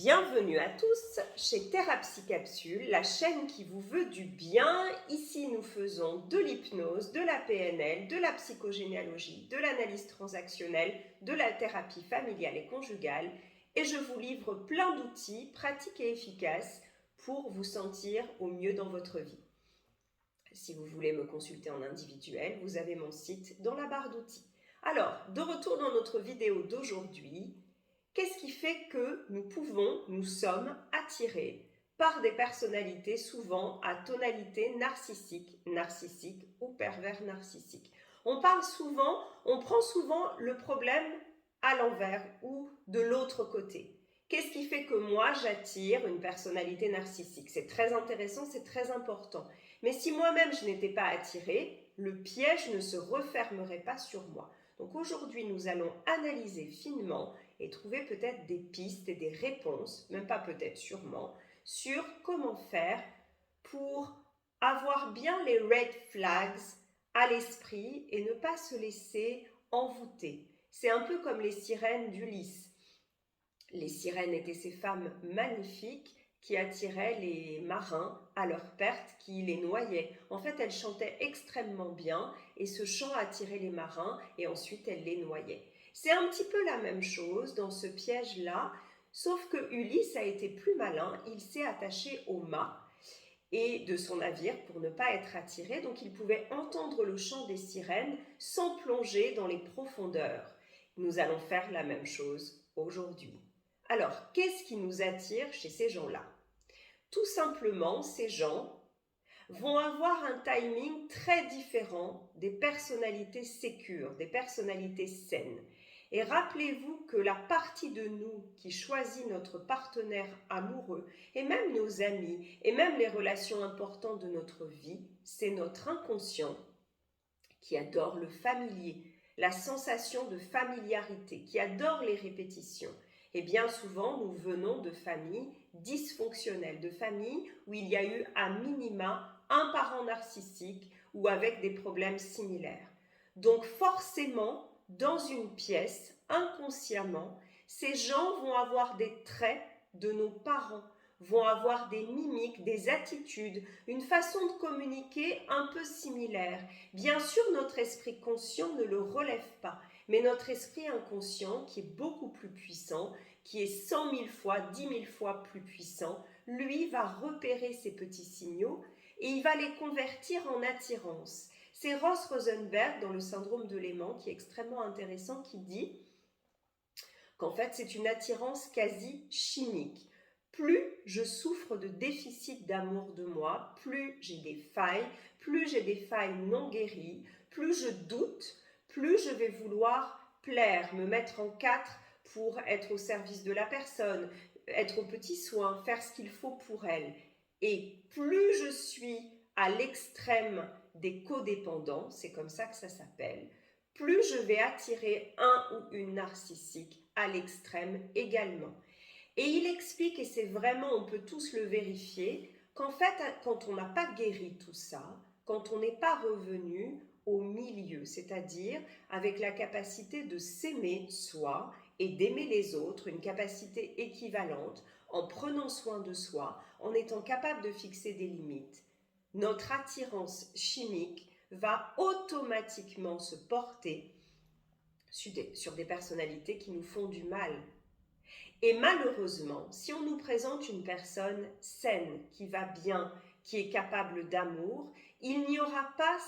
Bienvenue à tous chez Thérapie Capsule, la chaîne qui vous veut du bien. Ici, nous faisons de l'hypnose, de la PNL, de la psychogénéalogie, de l'analyse transactionnelle, de la thérapie familiale et conjugale. Et je vous livre plein d'outils pratiques et efficaces pour vous sentir au mieux dans votre vie. Si vous voulez me consulter en individuel, vous avez mon site dans la barre d'outils. Alors, de retour dans notre vidéo d'aujourd'hui, qu'est-ce qui fait que nous sommes attirés par des personnalités souvent à tonalité narcissique ou pervers narcissique? On prend souvent le problème à l'envers ou de l'autre côté. Qu'est-ce qui fait que moi j'attire une personnalité narcissique? C'est très intéressant, c'est très important. Mais si moi-même je n'étais pas attirée, le piège ne se refermerait pas sur moi. Donc aujourd'hui, nous allons analyser finement et trouver peut-être des pistes et des réponses, même pas peut-être sûrement, sur comment faire pour avoir bien les red flags à l'esprit et ne pas se laisser envoûter. C'est un peu comme les sirènes d'Ulysse. Les sirènes étaient ces femmes magnifiques qui attiraient les marins à leur perte, qui les noyaient. En fait, elles chantaient extrêmement bien et ce chant attirait les marins et ensuite elles les noyaient. C'est un petit peu la même chose dans ce piège-là, sauf que Ulysse a été plus malin, il s'est attaché au mât et de son navire pour ne pas être attiré, donc il pouvait entendre le chant des sirènes sans plonger dans les profondeurs. Nous allons faire la même chose aujourd'hui. Alors, qu'est-ce qui nous attire chez ces gens-là? Tout simplement, ces gens vont avoir un timing très différent des personnalités sécures, des personnalités saines. Et rappelez-vous que la partie de nous qui choisit notre partenaire amoureux, et même nos amis, et même les relations importantes de notre vie, c'est notre inconscient qui adore le familier, la sensation de familiarité, qui adore les répétitions. Et bien souvent, nous venons de familles dysfonctionnelles, de familles où il y a eu à minima un parent narcissique ou avec des problèmes similaires. Donc forcément, dans une pièce, inconsciemment, ces gens vont avoir des traits de nos parents, vont avoir des mimiques, des attitudes, une façon de communiquer un peu similaire. Bien sûr, notre esprit conscient ne le relève pas, mais notre esprit inconscient, qui est beaucoup plus puissant, qui est 100 000 fois, 10 000 fois plus puissant, lui va repérer ces petits signaux et il va les convertir en attirance. C'est Ross Rosenberg dans le syndrome de l'aimant qui est extrêmement intéressant, qui dit qu'en fait c'est une attirance quasi chimique. Plus je souffre de déficit d'amour de moi, plus j'ai des failles non guéries, plus je doute, plus je vais vouloir plaire, me mettre en quatre pour être au service de la personne, être aux petits soins, faire ce qu'il faut pour elle. Et plus je suis à l'extrême des codépendants, c'est comme ça que ça s'appelle, plus je vais attirer un ou une narcissique à l'extrême également. Et il explique, et c'est vraiment, on peut tous le vérifier, qu'en fait, quand on n'a pas guéri tout ça, quand on n'est pas revenu au milieu, c'est-à-dire avec la capacité de s'aimer soi et d'aimer les autres, une capacité équivalente, en prenant soin de soi, en étant capable de fixer des limites, notre attirance chimique va automatiquement se porter sur des personnalités qui nous font du mal. Et malheureusement, si on nous présente une personne saine, qui va bien, qui est capable d'amour, il n'y aura pas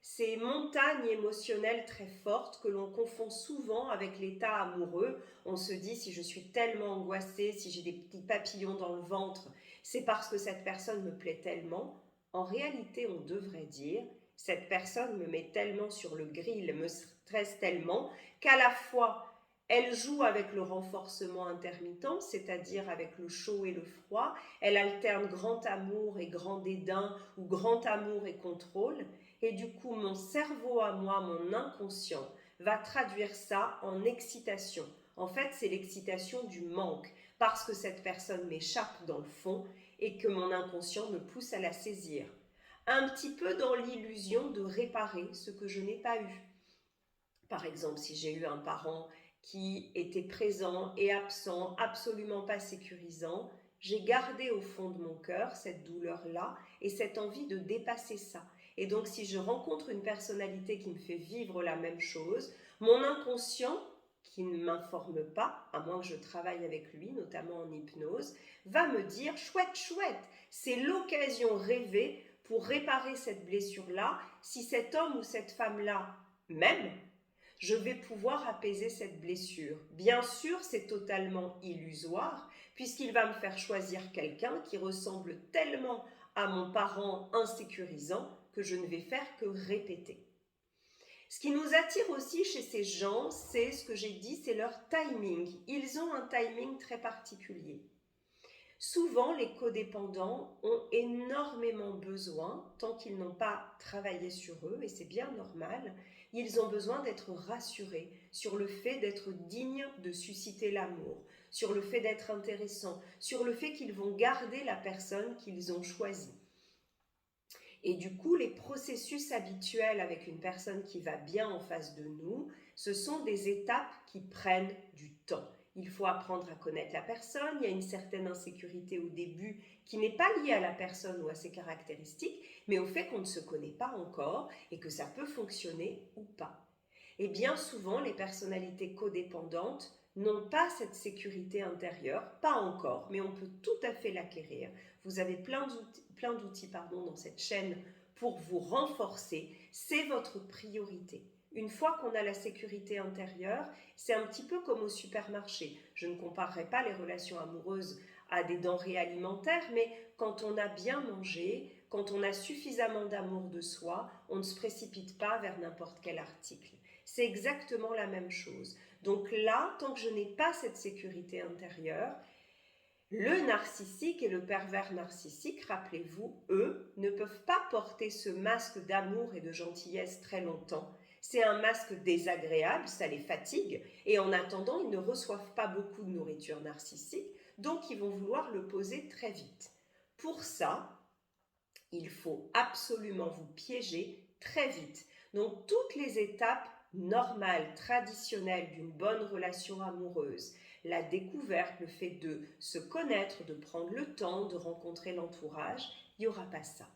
ces montagnes émotionnelles très fortes que l'on confond souvent avec l'état amoureux. On se dit, si je suis tellement angoissée, si j'ai des petits papillons dans le ventre, c'est parce que cette personne me plaît tellement. En réalité, on devrait dire, cette personne me met tellement sur le grill, me stresse tellement, qu'à la fois elle joue avec le renforcement intermittent, c'est-à-dire avec le chaud et le froid. Elle alterne grand amour et grand dédain ou grand amour et contrôle. Et du coup, mon cerveau à moi, mon inconscient, va traduire ça en excitation. En fait, c'est l'excitation du manque parce que cette personne m'échappe dans le fond et que mon inconscient me pousse à la saisir. Un petit peu dans l'illusion de réparer ce que je n'ai pas eu. Par exemple, si j'ai eu un parent qui était présent et absent, absolument pas sécurisant, j'ai gardé au fond de mon cœur cette douleur-là et cette envie de dépasser ça. Et donc si je rencontre une personnalité qui me fait vivre la même chose, mon inconscient, qui ne m'informe pas, à moins que je travaille avec lui, notamment en hypnose, va me dire « chouette, chouette, c'est l'occasion rêvée pour réparer cette blessure-là. Si cet homme ou cette femme-là m'aime, je vais pouvoir apaiser cette blessure. » Bien sûr, c'est totalement illusoire, puisqu'il va me faire choisir quelqu'un qui ressemble tellement à mon parent insécurisant que je ne vais faire que répéter. Ce qui nous attire aussi chez ces gens, c'est ce que j'ai dit, c'est leur timing. Ils ont un timing très particulier. Souvent, les codépendants ont énormément besoin, tant qu'ils n'ont pas travaillé sur eux, et c'est bien normal, ils ont besoin d'être rassurés sur le fait d'être dignes de susciter l'amour, sur le fait d'être intéressants, sur le fait qu'ils vont garder la personne qu'ils ont choisie. Et du coup, les processus habituels avec une personne qui va bien en face de nous, ce sont des étapes qui prennent du temps. Il faut apprendre à connaître la personne, il y a une certaine insécurité au début qui n'est pas liée à la personne ou à ses caractéristiques, mais au fait qu'on ne se connaît pas encore et que ça peut fonctionner ou pas. Et bien souvent, les personnalités codépendantes n'ont pas cette sécurité intérieure, pas encore, mais on peut tout à fait l'acquérir. Vous avez plein d'outils dans cette chaîne pour vous renforcer, c'est votre priorité. Une fois qu'on a la sécurité intérieure, c'est un petit peu comme au supermarché. Je ne comparerai pas les relations amoureuses à des denrées alimentaires, mais quand on a bien mangé, quand on a suffisamment d'amour de soi, on ne se précipite pas vers n'importe quel article. C'est exactement la même chose. Donc là, tant que je n'ai pas cette sécurité intérieure, le narcissique et le pervers narcissique, rappelez-vous, eux, ne peuvent pas porter ce masque d'amour et de gentillesse très longtemps. C'est un masque désagréable, ça les fatigue, et en attendant, ils ne reçoivent pas beaucoup de nourriture narcissique, donc ils vont vouloir le poser très vite. Pour ça, il faut absolument vous piéger très vite. Donc toutes les étapes normales, traditionnelles d'une bonne relation amoureuse, la découverte, le fait de se connaître, de prendre le temps, de rencontrer l'entourage, il n'y aura pas ça.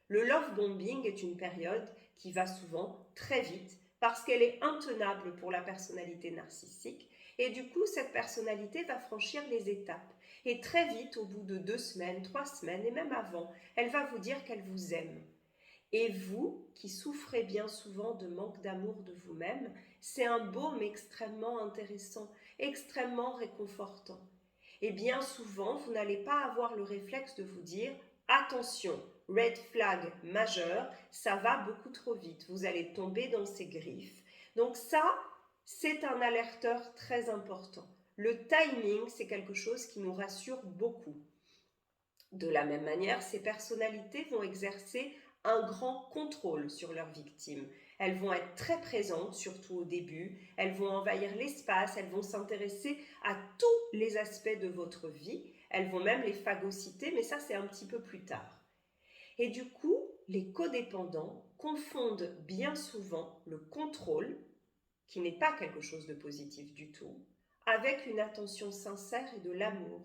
Le love bombing est une période qui va souvent très vite parce qu'elle est intenable pour la personnalité narcissique et du coup cette personnalité va franchir les étapes. Et très vite, au bout de 2 semaines, 3 semaines et même avant, elle va vous dire qu'elle vous aime. Et vous, qui souffrez bien souvent de manque d'amour de vous-même, c'est un baume extrêmement intéressant, extrêmement réconfortant. Et bien souvent, vous n'allez pas avoir le réflexe de vous dire « Attention, red flag majeur, ça va beaucoup trop vite, vous allez tomber dans ces griffes. » Donc ça, c'est un alerteur très important. Le timing, c'est quelque chose qui nous rassure beaucoup. De la même manière, ces personnalités vont exercer un grand contrôle sur leurs victimes. Elles vont être très présentes, surtout au début, elles vont envahir l'espace, elles vont s'intéresser à tous les aspects de votre vie, elles vont même les phagocyter, mais ça c'est un petit peu plus tard. Et du coup, les codépendants confondent bien souvent le contrôle, qui n'est pas quelque chose de positif du tout, avec une attention sincère et de l'amour.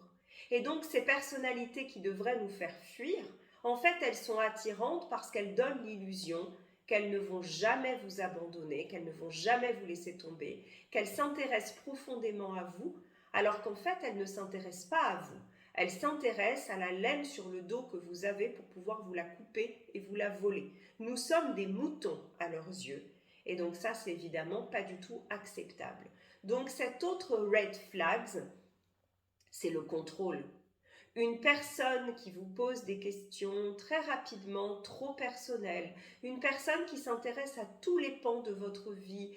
Et donc ces personnalités qui devraient nous faire fuir, en fait elles sont attirantes parce qu'elles donnent l'illusion qu'elles ne vont jamais vous abandonner, qu'elles ne vont jamais vous laisser tomber, qu'elles s'intéressent profondément à vous, alors qu'en fait elles ne s'intéressent pas à vous. Elles s'intéressent à la laine sur le dos que vous avez pour pouvoir vous la couper et vous la voler. Nous sommes des moutons à leurs yeux. Et donc ça, c'est évidemment pas du tout acceptable. Donc cet autre red flags, c'est le contrôle. Une personne qui vous pose des questions très rapidement, trop personnelles, une personne qui s'intéresse à tous les pans de votre vie,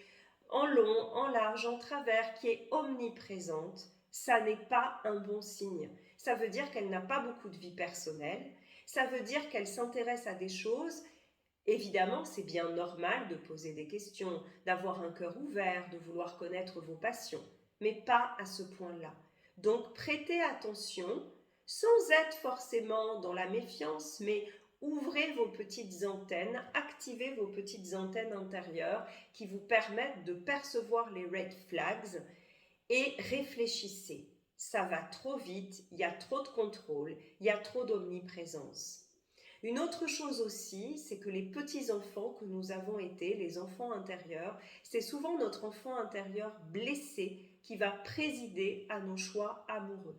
en long, en large, en travers, qui est omniprésente, ça n'est pas un bon signe. Ça veut dire qu'elle n'a pas beaucoup de vie personnelle, ça veut dire qu'elle s'intéresse à des choses. Évidemment, c'est bien normal de poser des questions, d'avoir un cœur ouvert, de vouloir connaître vos passions, mais pas à ce point-là. Donc prêtez attention, sans être forcément dans la méfiance, mais ouvrez vos petites antennes, activez vos petites antennes intérieures qui vous permettent de percevoir les red flags et réfléchissez. Ça va trop vite, il y a trop de contrôle, il y a trop d'omniprésence. Une autre chose aussi, c'est que les petits-enfants que nous avons été, les enfants intérieurs, c'est souvent notre enfant intérieur blessé qui va présider à nos choix amoureux.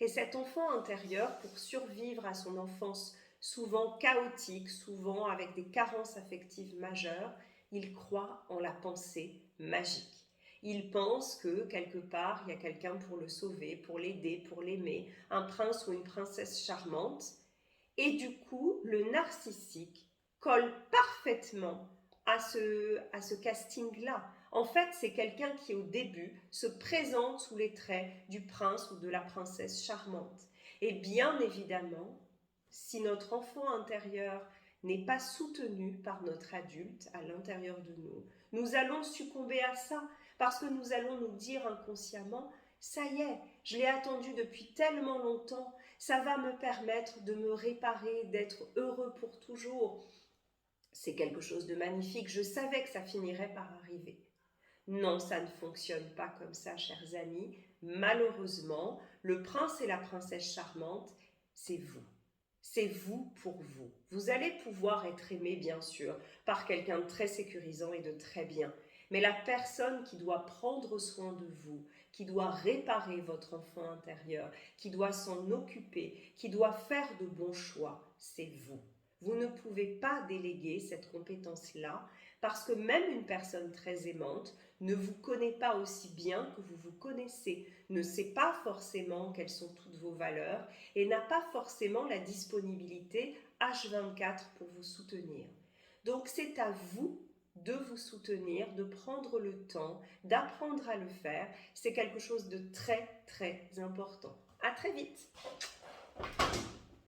Et cet enfant intérieur, pour survivre à son enfance souvent chaotique, souvent avec des carences affectives majeures, il croit en la pensée magique. Il pense que quelque part, il y a quelqu'un pour le sauver, pour l'aider, pour l'aimer, un prince ou une princesse charmante. Et du coup, le narcissique colle parfaitement à ce casting-là. En fait, c'est quelqu'un qui, au début, se présente sous les traits du prince ou de la princesse charmante. Et bien évidemment, si notre enfant intérieur n'est pas soutenu par notre adulte à l'intérieur de nous, nous allons succomber à ça parce que nous allons nous dire inconsciemment, ça y est, je l'ai attendu depuis tellement longtemps, ça va me permettre de me réparer, d'être heureux pour toujours. C'est quelque chose de magnifique, je savais que ça finirait par arriver. Non, ça ne fonctionne pas comme ça, chers amis. Malheureusement, le prince et la princesse charmante, c'est vous. C'est vous pour vous. Vous allez pouvoir être aimé, bien sûr, par quelqu'un de très sécurisant et de très bien. Mais la personne qui doit prendre soin de vous, qui doit réparer votre enfant intérieur, qui doit s'en occuper, qui doit faire de bons choix, c'est vous. Vous ne pouvez pas déléguer cette compétence-là parce que même une personne très aimante ne vous connaît pas aussi bien que vous vous connaissez, ne sait pas forcément quelles sont toutes vos valeurs et n'a pas forcément la disponibilité H24 pour vous soutenir. Donc c'est à vous de vous soutenir, de prendre le temps, d'apprendre à le faire. C'est quelque chose de très très important. À très vite.